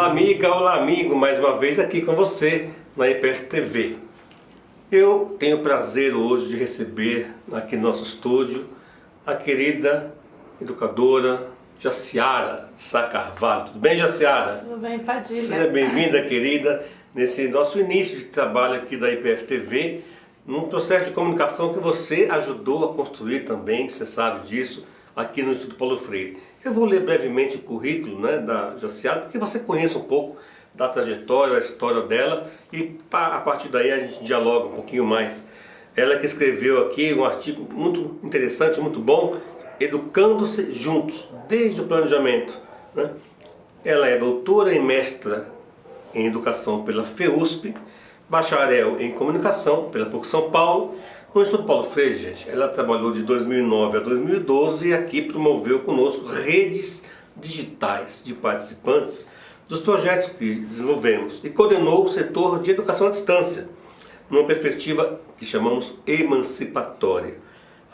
amiga, olá amigo, mais uma vez aqui com você na IPS TV. Eu tenho o prazer hoje de receber aqui no nosso estúdio a querida educadora Jaciara Sá Carvalho. Tudo bem, Jaciara? Tudo bem, Padilha. Seja bem-vinda, querida, nesse nosso início de trabalho aqui da IPF TV, num processo de comunicação que você ajudou a construir também, você sabe disso, aqui no Instituto Paulo Freire. Eu vou ler brevemente o currículo, da Jaciara, porque você conhece um pouco da trajetória, da história dela, e a partir daí a gente dialoga um pouquinho mais. Ela que escreveu aqui um artigo muito interessante, muito bom, Educando-se Juntos, desde o planejamento. Ela é doutora e mestra em Educação pela FEUSP, bacharel em Comunicação pela PUC São Paulo. No Instituto Paulo Freire, gente, ela trabalhou de 2009 a 2012 e aqui promoveu conosco redes digitais de participantes dos projetos que desenvolvemos e coordenou o setor de educação à distância, numa perspectiva que chamamos emancipatória.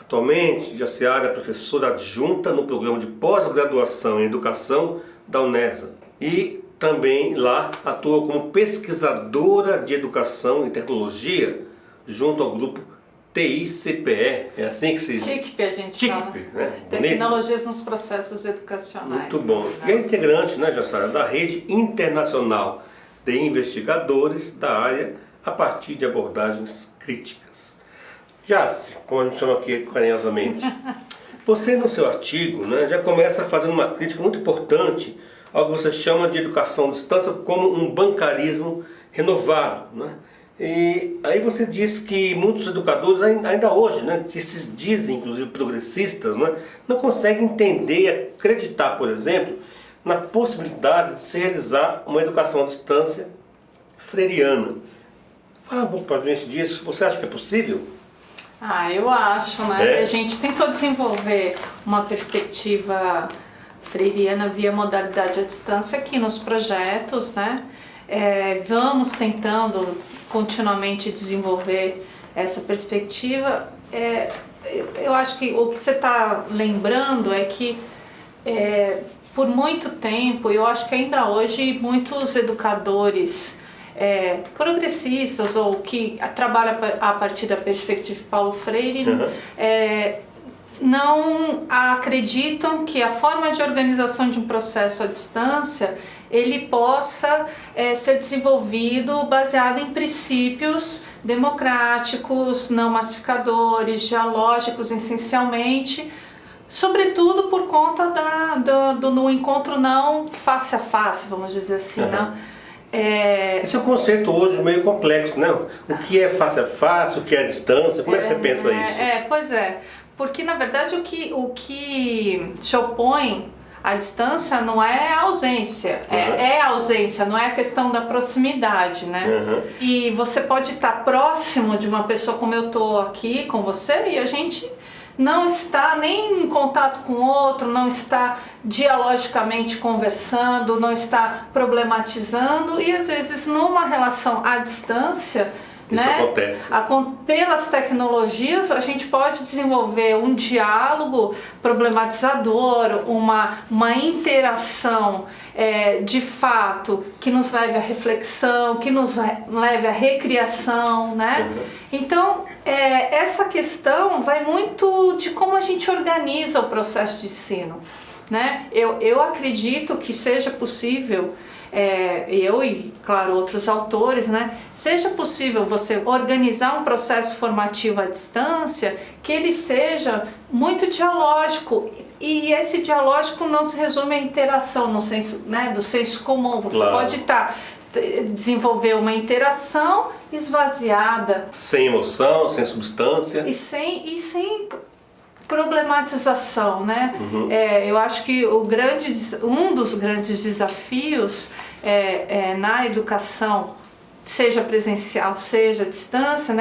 Atualmente, Jaciara é professora adjunta no programa de pós-graduação em educação da UNESA e também lá atua como pesquisadora de educação e tecnologia junto ao grupo TICPE, é assim que se... TICPE a gente fala. Né? Tecnologias nos processos educacionais. Muito bom. E é integrante, Jaciara, da Rede Internacional de Investigadores da área a partir de abordagens críticas. Jaci, como a gente chama aqui carinhosamente, você no seu artigo já começa fazendo uma crítica muito importante ao que você chama de educação à distância como um bancarismo renovado. E aí você diz que muitos educadores, ainda hoje, que se dizem inclusive progressistas, não conseguem entender e acreditar, por exemplo, na possibilidade de se realizar uma educação à distância freiriana. Fala um pouco para a gente disso, você acha que é possível? Eu acho, A gente tentou desenvolver uma perspectiva freiriana via modalidade à distância aqui nos projetos, vamos tentando continuamente desenvolver essa perspectiva. Eu acho que o que você está lembrando é que por muito tempo, eu acho que ainda hoje muitos educadores progressistas ou que trabalham a partir da perspectiva de Paulo Freire não acreditam que a forma de organização de um processo à distância ele possa ser desenvolvido baseado em princípios democráticos, não massificadores, dialógicos essencialmente, sobretudo por conta do encontro não face a face, vamos dizer assim, Esse é um conceito hoje meio complexo, O que é face a face, o que é a distância, como é que você pensa isso? Pois é, porque na verdade o que se opõe à distância não é a ausência, é a ausência, não é a questão da proximidade, E você pode estar próximo de uma pessoa como eu estou aqui com você e a gente não está nem em contato com o outro, não está dialogicamente conversando, não está problematizando e às vezes numa relação à distância, isso acontece. Pelas tecnologias a gente pode desenvolver um diálogo problematizador, uma interação de fato que nos leve à reflexão, que nos leve à recriação, Então essa questão vai muito de como a gente organiza o processo de ensino, Eu acredito que seja possível, eu e, claro, outros autores, seja possível você organizar um processo formativo à distância que ele seja muito dialógico e esse dialógico não se resume à interação no senso, do senso comum. Você pode desenvolver uma interação esvaziada, sem emoção, sem substância e sem problematização, Eu acho que um dos grandes desafios na educação, seja presencial, seja à distância,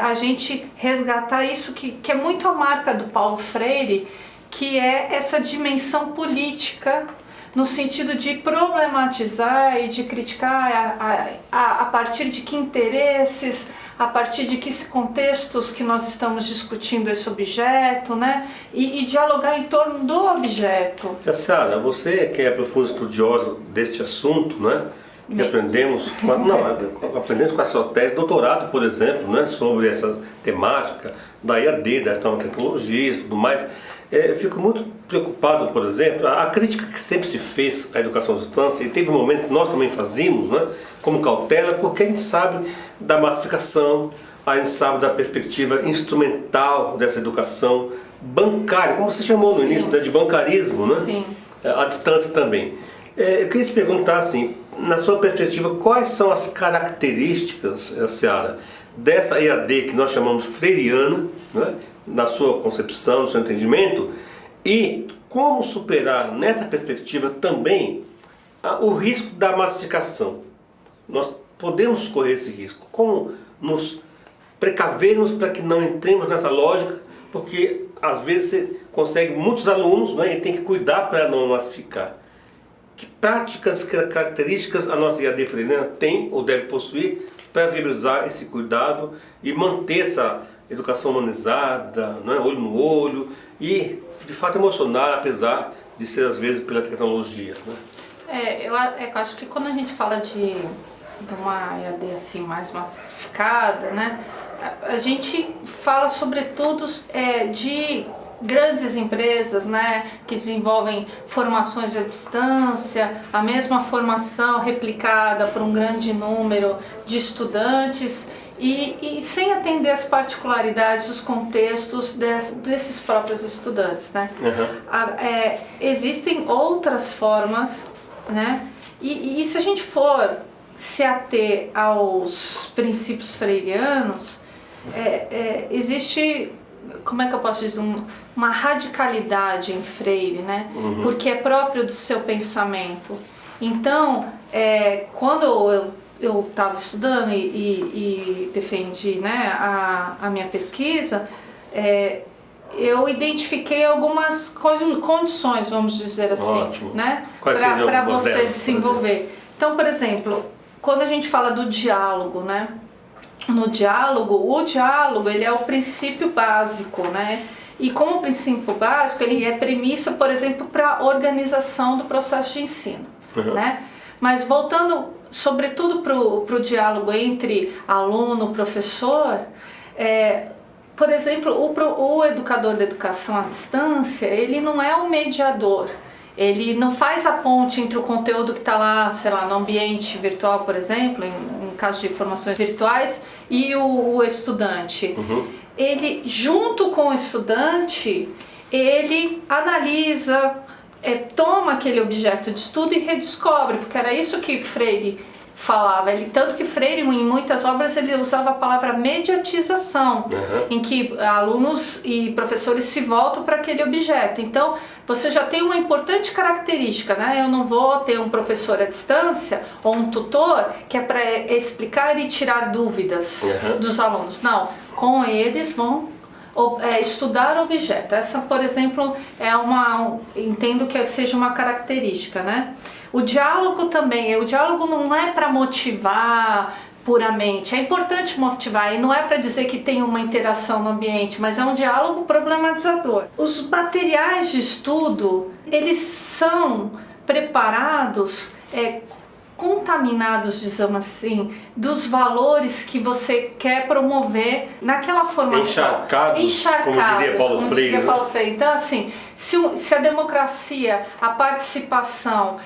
a gente resgatar isso que é muito a marca do Paulo Freire, que é essa dimensão política, no sentido de problematizar e de criticar a partir de que interesses, a partir de que contextos que nós estamos discutindo esse objeto, né? E dialogar em torno do objeto. Sara, você que é profunda estudiosa deste assunto, né? Que aprendemos com a sua tese de doutorado, por exemplo, né? Sobre essa temática da EAD, das novas tecnologias e tudo mais. Eu fico muito preocupado, por exemplo, a crítica que sempre se fez à educação à distância, e teve um momento que nós também fazíamos, né, como cautela, porque a gente sabe da massificação, a gente sabe da perspectiva instrumental dessa educação bancária, como você chamou no início, né, de bancarismo, né? Sim. À distância também. Eu queria te perguntar, assim, na sua perspectiva, quais são as características, Seara, dessa EAD que nós chamamos freiriana, né, na sua concepção, no seu entendimento, e como superar nessa perspectiva também o risco da massificação. Nós podemos correr esse risco. Como nos precavermos para que não entremos nessa lógica, porque às vezes você consegue muitos alunos, né, e tem que cuidar para não massificar. Que práticas, que características a nossa EAD freiriana tem ou deve possuir para viabilizar esse cuidado e manter essa educação humanizada, né, olho no olho e, de fato, emocionar, apesar de ser, às vezes, pela tecnologia, né? Eu acho que quando a gente fala de uma EAD assim, mais massificada, né, a gente fala sobretudo de grandes empresas, né, que desenvolvem formações à distância, a mesma formação replicada por um grande número de estudantes e sem atender às particularidades, os contextos desses próprios estudantes, né? Uhum. Existem outras formas, né? E se a gente for se ater aos princípios freirianos, existe, como é que eu posso dizer, uma radicalidade em Freire, né? Uhum. Porque é próprio do seu pensamento. Então, quando eu estava estudando e defendi, né, a minha pesquisa, eu identifiquei algumas condições, vamos dizer assim. Ótimo. Né, para você desenvolver. Então, por exemplo, quando a gente fala do diálogo, né? No diálogo, o diálogo ele é o princípio básico, né? E como princípio básico, ele é premissa, por exemplo, para a organização do processo de ensino, uhum, né? Mas voltando, sobretudo, para o diálogo entre aluno e professor, por exemplo, o educador da educação à distância, ele não é o mediador. Ele não faz a ponte entre o conteúdo que está lá, sei lá, no ambiente virtual, por exemplo, em caso de formações virtuais, e o estudante. Uhum. Ele, junto com o estudante, ele analisa, toma aquele objeto de estudo e redescobre, porque era isso que Freire falava. Tanto que Freire, em muitas obras, ele usava a palavra mediatização, uhum, em que alunos e professores se voltam para aquele objeto. Então, você já tem uma importante característica, né? Eu não vou ter um professor à distância ou um tutor que é para explicar e tirar dúvidas, uhum, dos alunos. Não, com eles vão estudar o objeto. Essa, por exemplo, entendo que seja uma característica, né? O diálogo também, o diálogo não é para motivar puramente, é importante motivar e não é para dizer que tem uma interação no ambiente, mas é um diálogo problematizador. Os materiais de estudo, eles são preparados, contaminados, digamos assim, dos valores que você quer promover naquela formação. Encharcados, como diria Paulo Freire. Então, assim, se a democracia, a participação,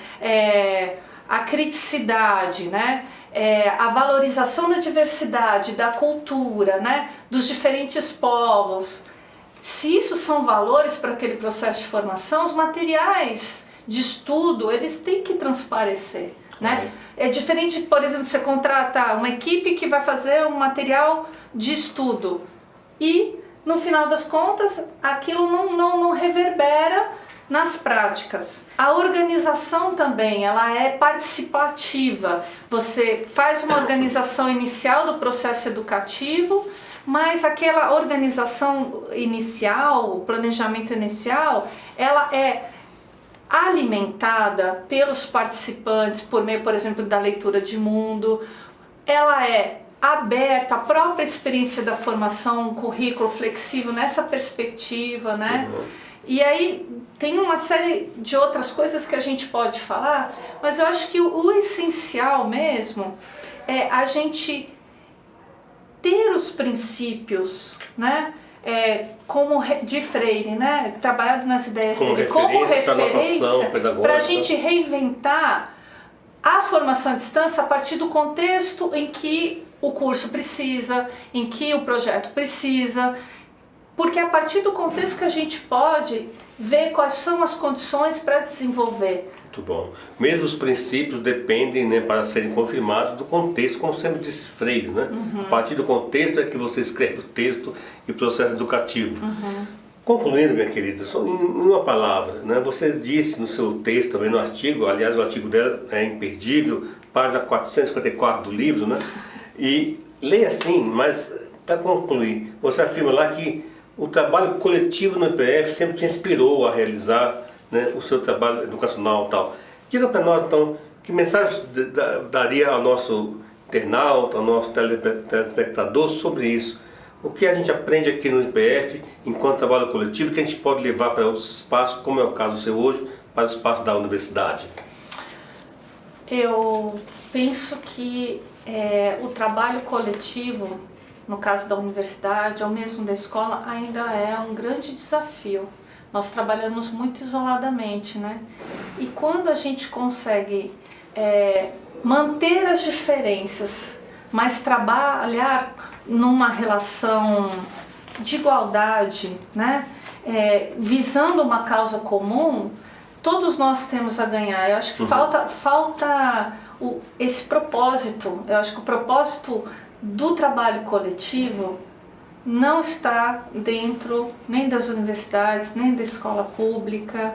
a criticidade, né, a valorização da diversidade, da cultura, né, dos diferentes povos, se isso são valores para aquele processo de formação, os materiais de estudo, eles têm que transparecer. Né? É diferente, por exemplo, você contrata uma equipe que vai fazer um material de estudo e, no final das contas, aquilo não reverbera nas práticas. A organização também, ela é participativa. Você faz uma organização inicial do processo educativo, mas aquela organização inicial, o planejamento inicial, ela é alimentada pelos participantes por meio, por exemplo, da leitura de mundo. Ela é aberta, a própria experiência da formação, um currículo flexível nessa perspectiva, né? E aí tem uma série de outras coisas que a gente pode falar, mas eu acho que o essencial mesmo é a gente ter os princípios, né? Como de Freire, né? Trabalhado nas ideias dele como referência para a gente reinventar a formação à distância a partir do contexto em que o curso precisa, em que o projeto precisa, porque é a partir do contexto que a gente pode ver quais são as condições para desenvolver. Muito bom. Mesmo os princípios dependem, né, para serem confirmados do contexto, como sempre disse Freire, né? A partir do contexto é que você escreve o texto e o processo educativo. Concluindo, minha querida, só em uma palavra, né? Você disse no seu texto, também no artigo, aliás o artigo dela é imperdível, página 454 do livro, né? E leia assim, mas para concluir, você afirma lá que o trabalho coletivo no IPF sempre te inspirou a realizar, né, o seu trabalho educacional e tal. Diga para nós, então, que mensagem daria ao nosso internauta, ao nosso telespectador sobre isso? O que a gente aprende aqui no IPF enquanto trabalho coletivo que a gente pode levar para outros espaços, como é o caso seu hoje, para o espaço da universidade? Eu penso que o trabalho coletivo, no caso da universidade ou mesmo da escola, ainda é um grande desafio. Nós trabalhamos muito isoladamente, né? E quando a gente consegue manter as diferenças, mas trabalhar numa relação de igualdade, né? Visando uma causa comum, todos nós temos a ganhar. Eu acho que falta esse propósito. Eu acho que o propósito do trabalho coletivo não está dentro nem das universidades, nem da escola pública.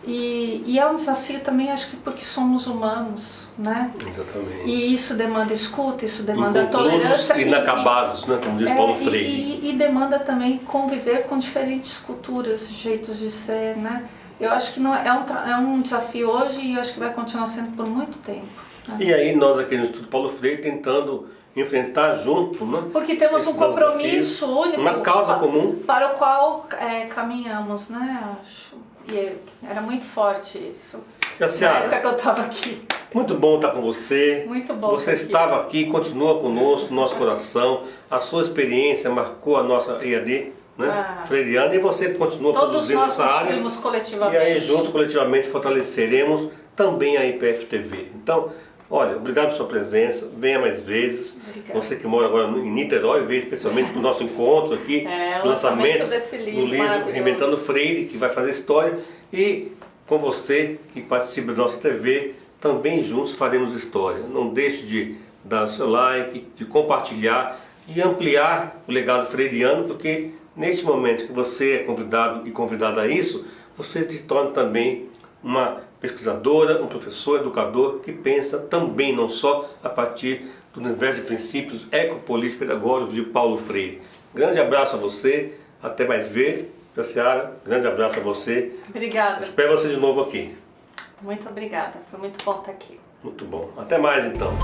E é um desafio também, acho que porque somos humanos, né? Exatamente. E isso demanda escuta, isso demanda tolerância. Inacabados, né? Como diz Paulo Freire. E demanda também conviver com diferentes culturas, jeitos de ser, né? Eu acho que não é um desafio hoje e eu acho que vai continuar sendo por muito tempo. Né? E aí nós aqui no Instituto Paulo Freire tentando enfrentar junto, né? Porque temos um compromisso único, uma causa comum para o qual caminhamos, né? Acho. E era muito forte isso. Na época que eu estava aqui. Muito bom estar com você. Muito bom. Você estava aqui, continua conosco, no nosso coração. A sua experiência marcou a nossa EAD, né? Freiriana, e você continua produzindo essa área. Todos nós construímos coletivamente. E aí juntos, coletivamente, fortaleceremos também a IPF-TV. Então, olha, obrigado pela sua presença, venha mais vezes. Obrigada. Você que mora agora em Niterói, veio especialmente para o nosso encontro aqui, o lançamento desse livro, do livro Reinventando Freire, que vai fazer história, e com você que participa da nossa TV, também juntos faremos história. Não deixe de dar o seu like, de compartilhar, de ampliar o legado freiriano, porque neste momento que você é convidado e convidada a isso, você se torna também uma pesquisadora, um professor, educador que pensa também não só a partir do universo de princípios ecopolíticos pedagógicos de Paulo Freire. Grande abraço a você, até mais ver. Jaciara, grande abraço a você. Obrigada. Espero você de novo aqui. Muito obrigada, foi muito bom estar aqui. Muito bom. Até mais então.